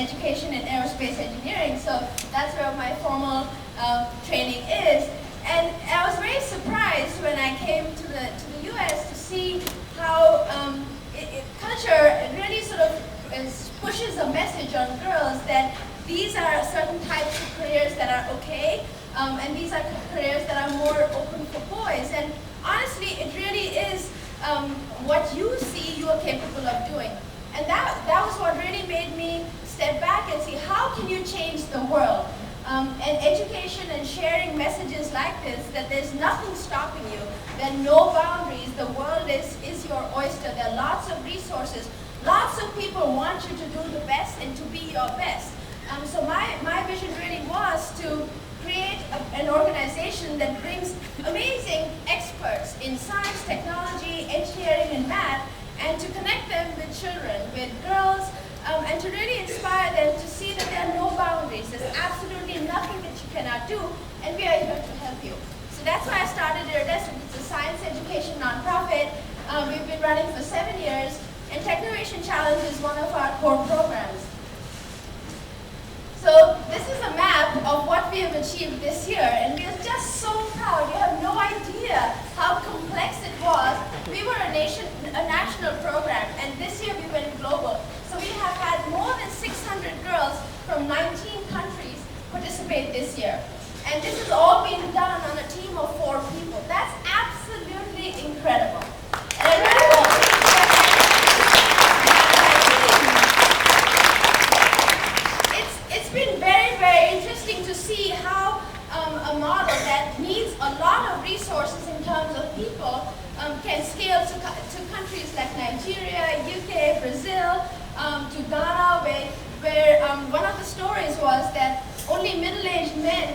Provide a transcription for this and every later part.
education in aerospace engineering, so that's where my formal training is. And I was very surprised when I came to the US to see how culture really sort of pushes a message on girls that these are certain types of careers that are okay, and these are careers that are more open for boys. And honestly, it really is what you see you are capable of doing. And that was what really made me step back and see how can you change the world. And education and sharing messages like this, that there's nothing stopping you, there are no boundaries, the world is your oyster, there are lots of resources, lots of people want you to do the best and to be your best. So my vision really was to create an organization that brings amazing experts in science, technology, engineering, and math, and to connect them with children, with girls, and to really inspire them to see that there are no boundaries. There's absolutely nothing that you cannot do, and we are here to help you. So that's why I started Iridescent. It's a science education nonprofit. We've been running for 7 years, and Technovation Challenge is one of our core programs. So this is a map of what we have achieved this year, and we are just so proud. You have no idea how complex it was. We were a national program, and this year we went global. So we have had more than 600 girls from 19 countries participate this year. And this has all been done on a team of 4 people. That's absolutely incredible. And I really hope it's been very, very interesting to see how a model that needs a lot of resources in terms of people can scale to countries like Nigeria, UK, Brazil, to Ghana, where one of the stories was that only middle-aged men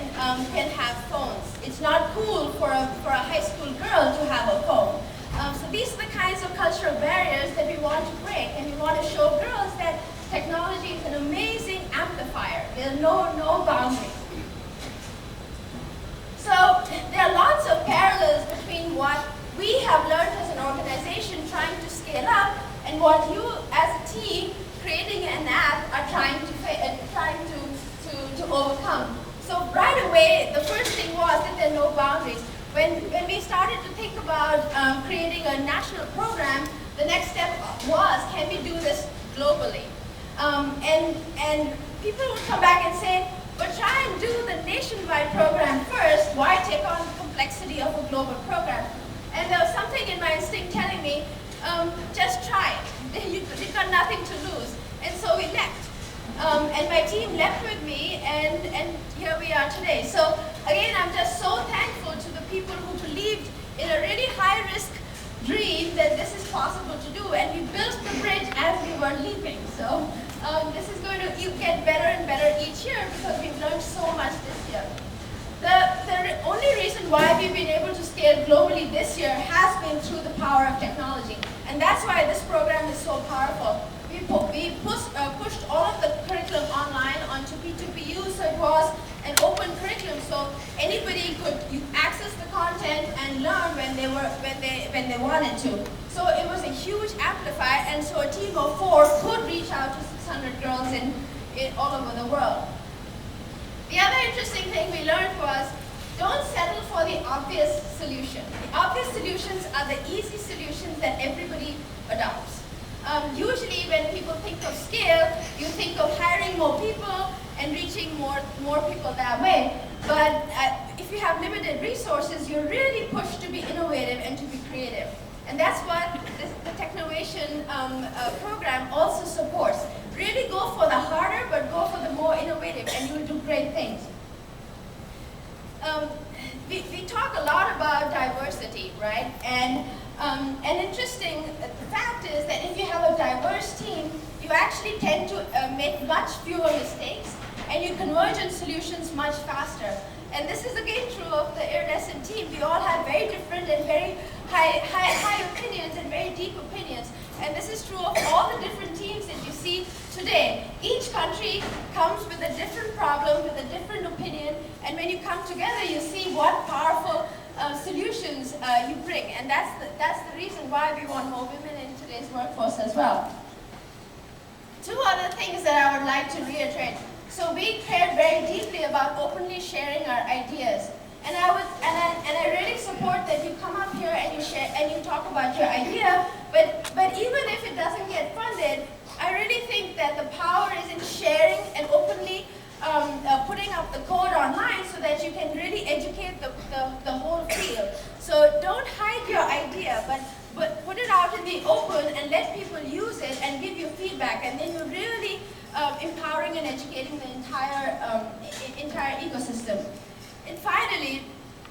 can have phones. It's not cool for a high school girl to have a phone. So these are the kinds of cultural barriers that we want to break, and we want to show girls that technology is an amazing amplifier. There's no boundaries. So there are lots of parallels between what we have learned as an organization trying to scale up and what you as a team creating an app are trying to overcome. So right away, the first thing was that there are no boundaries. When we started to think about creating a national program, the next step was, can we do this globally? And people would come back and say, but try and do the nationwide program first. Why take on the complexity of a global program? And there was something in my instinct telling me, just try it. You've got nothing to lose. And so we left. And my team left with me, and here we are today. So again, I'm just so thankful to the people who believed in a really high-risk dream that this is possible to do. And we built the bridge as we were leaving. So this is going to get better and better each year because we've learned so much this year. The only reason why we've been able to scale globally this year has been through the power of technology. And that's why this program is so powerful. We pushed all of the curriculum online onto P2PU, so it was an open curriculum, so anybody could access the content and learn when they wanted to. So it was a huge amplifier, and so a team of 4 could reach out to 600 girls in all over the world. The other interesting thing we learned was, don't settle for the obvious solution. The obvious solutions are the easy solutions that everybody adopts. Usually when people think of scale, you think of hiring more people and reaching more people that way. But if you have limited resources, you're really pushed to be innovative and to be creative. And that's what the Technovation program also supports. Really go for the harder, but go for the more innovative, and you'll do great things. We talk a lot about diversity, right? And an interesting fact is that if you have a diverse team, you actually tend to make much fewer mistakes, and you converge on solutions much faster. And this is again true of the Iridescent team. We all have very different and very high opinions and very deep opinions. And this is true of all the different teams that you see today. Each country comes with a different problem, with a different opinion, and when you come together, you see what powerful solutions you bring. And that's the reason why we want more women in today's workforce as well. Two other things that I would like to reiterate. So we cared very deeply about openly sharing our ideas. And I really support that you come up here and you share and you talk about your idea, but even if it doesn't get funded, I really think that the power is in sharing and openly putting up the code online so that you can really educate the whole field. So don't hide your idea, but put it out in the open and let people use it and give you feedback, and then you're really empowering and educating the entire ecosystem. And finally,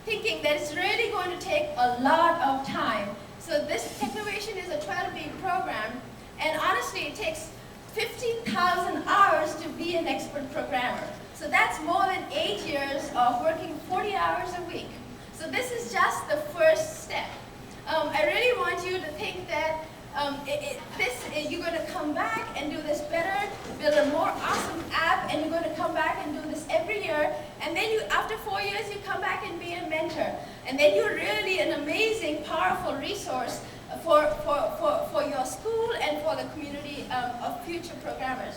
thinking that it's really going to take a lot of time. So this Technovation is a 12-week program, and honestly, it takes 15,000 hours to be an expert programmer. So that's more than 8 years of working 40 hours a week. So this is just the first step. I really want you to think that you're going to come back and do this better, build a more awesome app, and you're going to come back and do this every year. And then after 4 years, you come back and be a mentor. And then you're really an amazing, powerful resource for your school and for the community of future programmers.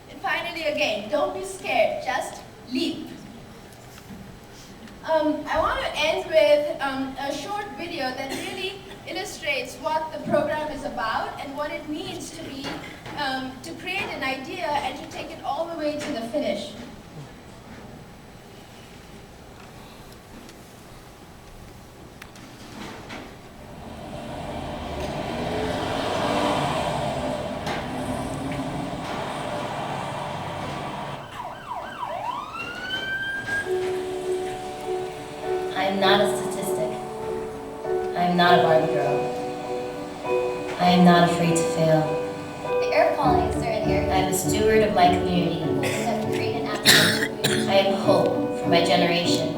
And finally, again, don't be scared, just leap. I want to end with a short video that really illustrates what the program is about and what it means to create an idea and to take it all the way to the finish. I am not a statistic. I am not a Barbie girl. I am not afraid to fail. The air quality is there in here. I am a steward of my community. That we create an absolute community. I am hope for my generation.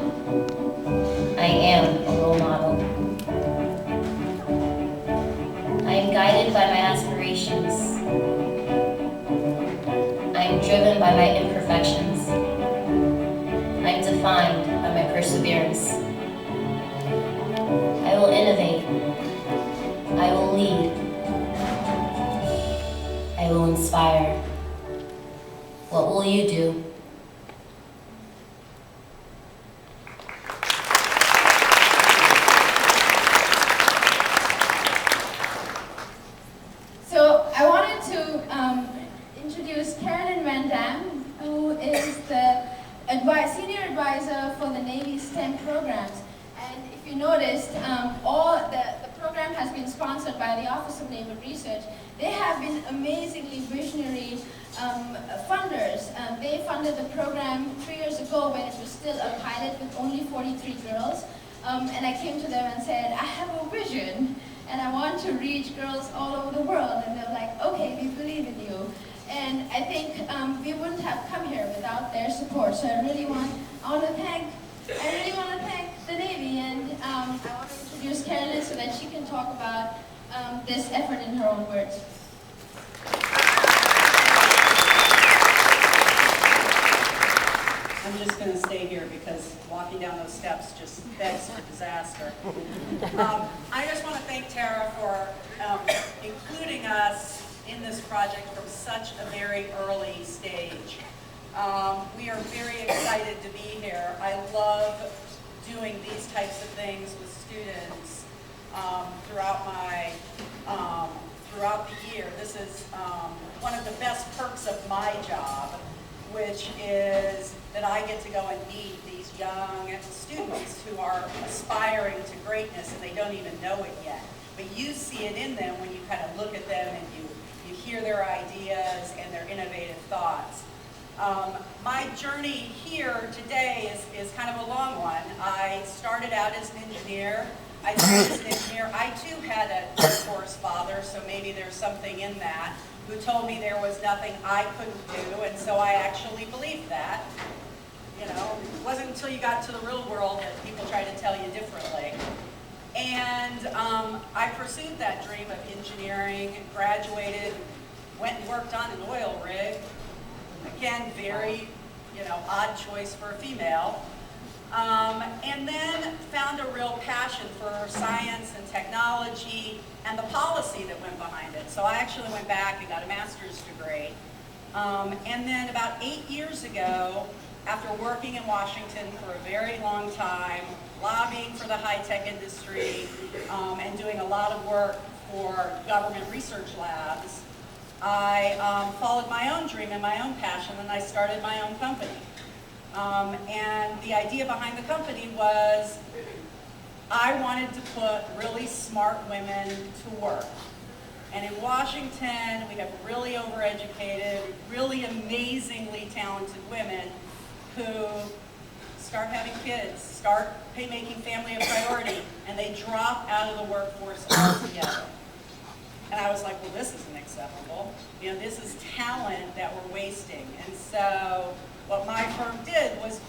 I am a role model. I am guided by my aspirations. I am driven by my imperfections. I am defined by my perseverance. I will innovate. I will lead. I will inspire. What will you do? So I wanted to introduce Carolyn Van Dam, who is the senior advisor for the Navy STEM programs. And if you noticed, the program has been sponsored by the Office of Naval Research. They have been amazingly visionary funders. They funded the program 3 years ago when it was still a pilot with only 43 girls. And I came to them and said, I have a vision and I want to reach girls all over the world. And they're like, okay, we believe in you. And I think we wouldn't have come here without their support. So I really want to thank the Navy, and I want to introduce Carolyn so that she can talk about this effort in her own words. I'm just going to stay here because walking down those steps just begs for disaster. I just want to thank Tara for including us in this project from such a very early stage. We are very excited to be here. I love doing these types of things with students throughout the year. This is one of the best perks of my job, which is that I get to go and meet these young students who are aspiring to greatness and they don't even know it yet. But you see it in them when you kind of look at them and you hear their ideas and their innovative thoughts. My journey here today is kind of a long one. I started out as an engineer. I too had a workhorse father, so maybe there's something in that, who told me there was nothing I couldn't do, and so I actually believed that. You know, it wasn't until you got to the real world that people tried to tell you differently. And I pursued that dream of engineering, graduated, went and worked on an oil rig. Again, very, odd choice for a female. And then found a real passion for science and technology and the policy that went behind it. So I actually went back and got a master's degree. And then about 8 years ago, after working in Washington for a very long time, lobbying for the high-tech industry, and doing a lot of work for government research labs, I followed my own dream and my own passion, and I started my own company. And the idea behind the company was I wanted to put really smart women to work. And in Washington, we have really overeducated, really amazingly talented women who start having kids, start making family a priority, and they drop out of the workforce altogether. And I was like, well, this isn't acceptable. You know, this is talent that we're wasting. And so what my firm did was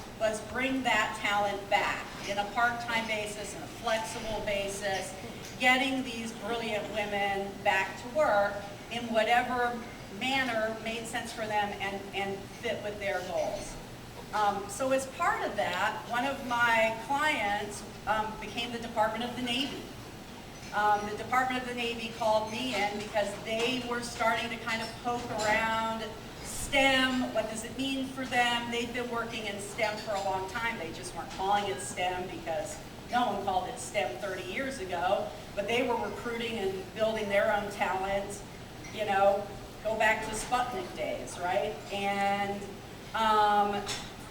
bring that talent back in a part-time basis, in a flexible basis, getting these brilliant women back to work in whatever manner made sense for them and fit with their goals. So as part of that, one of my clients became the Department of the Navy. The Department of the Navy called me in because they were starting to kind of poke around STEM. What does it mean for them? They've been working in STEM for a long time. They just weren't calling it STEM because no one called it STEM 30 years ago. But they were recruiting and building their own talent, you know, go back to Sputnik days, right? And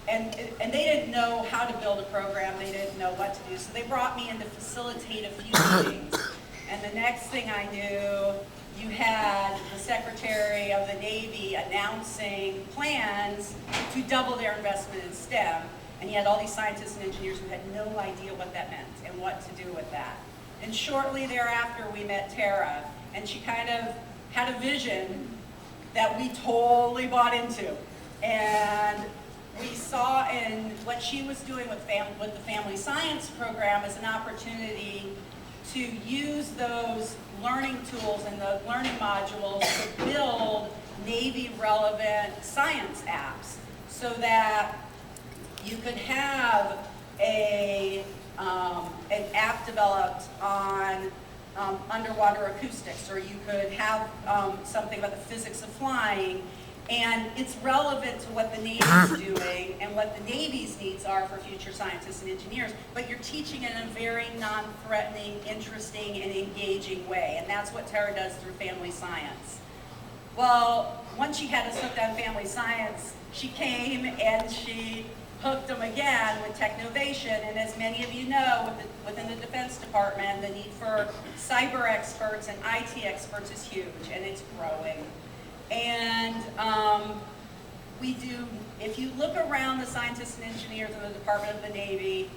they didn't know how to build a program. They didn't know what to do. So they brought me in to facilitate a few meetings. And the next thing I knew, you had the Secretary of the Navy announcing plans to double their investment in STEM. And you had all these scientists and engineers who had no idea what that meant and what to do with that. And shortly thereafter, we met Tara. And she kind of had a vision that we totally bought into. And we saw in what she was doing with the Family Science program as an opportunity to use those learning tools and the learning modules to build Navy-relevant science apps so that you could have an app developed on underwater acoustics, or you could have something about the physics of flying. And it's relevant to what the Navy's doing and what the Navy's needs are for future scientists and engineers, but you're teaching it in a very non-threatening, interesting, and engaging way. And that's what Tara does through Family Science. Well, once she had us hooked on Family Science, she came and she hooked them again with Technovation. And as many of you know, within the Defense Department, the need for cyber experts and IT experts is huge, and it's growing. And we do, if you look around the scientists and engineers in the Department of the Navy,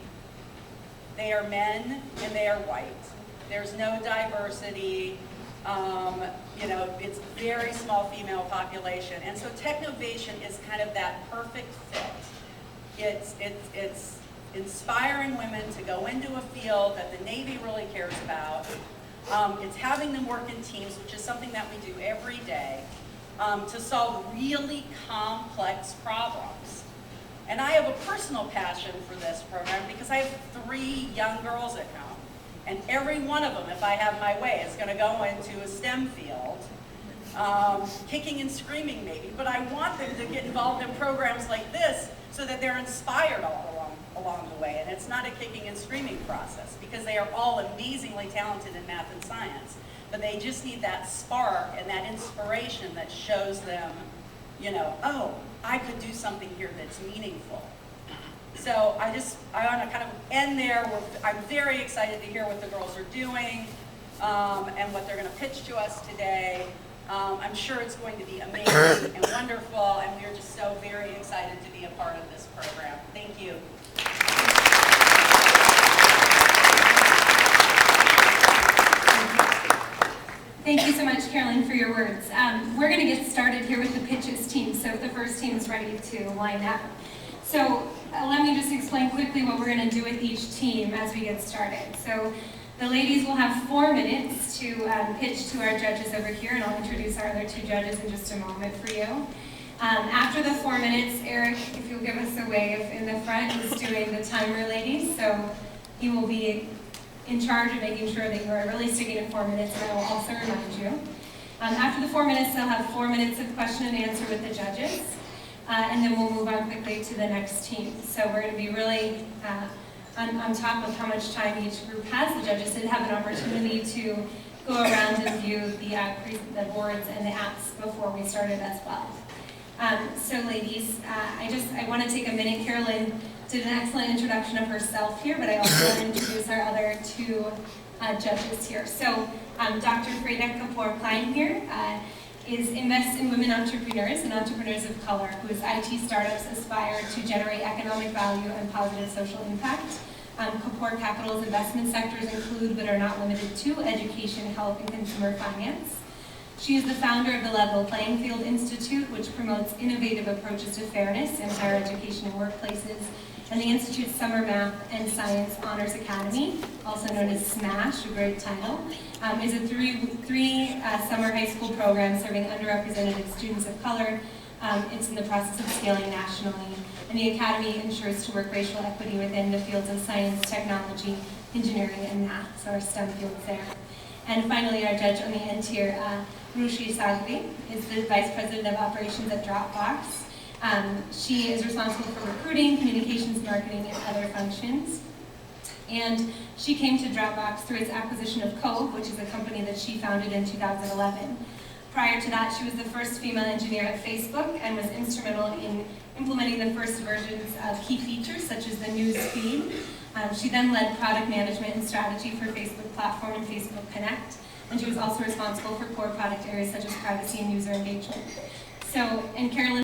they are men and they are white. There's no diversity. You know, it's a very small female population. And so Technovation is kind of that perfect fit. It's inspiring women to go into a field that the Navy really cares about. It's having them work in teams, which is something that we do every day. To solve really complex problems. And I have a personal passion for this program because I have 3 young girls at home. And every one of them, if I have my way, is going to go into a STEM field, kicking and screaming maybe. But I want them to get involved in programs like this so that they're inspired all along the way. And it's not a kicking and screaming process because they are all amazingly talented in math and science. But they just need that spark and that inspiration that shows them, you know, oh, I could do something here that's meaningful. So I want to kind of end there. I'm very excited to hear what the girls are doing and what they're going to pitch to us today. I'm sure it's going to be amazing and wonderful, and we are just so very excited to be a part of this program. Thank you. Thank you so much, Carolyn, for your words. We're going to get started here with the pitches team, so if the first team is ready to line up. So let me just explain quickly what we're going to do with each team as we get started. So the ladies will have 4 minutes to pitch to our judges over here, and I'll introduce our other 2 judges in just a moment for you. After the 4 minutes, Eric, if you'll give us a wave in the front, is doing the timer ladies. So he will be in charge of making sure that you are really sticking to 4 minutes, and I will also remind you. After the 4 minutes, they'll have 4 minutes of question and answer with the judges, and then we'll move on quickly to the next team. So we're going to be really on top of how much time each group has. The judges did have an opportunity to go around and view the boards and the apps before we started as well. So ladies, I want to take a minute. Carolyn did an excellent introduction of herself here, but I also want to introduce our other two judges here. So Dr. Freda Kapoor-Klein here invests in women entrepreneurs and entrepreneurs of color whose IT startups aspire to generate economic value and positive social impact. Kapoor Capital's investment sectors include, but are not limited to, education, health, and consumer finance. She is the founder of the Level Playing Field Institute, which promotes innovative approaches to fairness in higher education and workplaces, and the Institute's Summer Math and Science Honors Academy, also known as SMASH, a great title, is a three summer high school program serving underrepresented students of color. It's in the process of scaling nationally, and the Academy ensures to work racial equity within the fields of science, technology, engineering, and math, so our STEM fields there. And finally, our judge on the end here, Rushi Sagvi, is the Vice President of Operations at Dropbox. She is responsible for recruiting, communications, marketing, and other functions. And she came to Dropbox through its acquisition of Cove, which is a company that she founded in 2011. Prior to that, she was the first female engineer at Facebook and was instrumental in implementing the first versions of key features, such as the news feed. She then led product management and strategy for Facebook Platform and Facebook Connect, and she was also responsible for core product areas such as privacy and user engagement. So, and Carolyn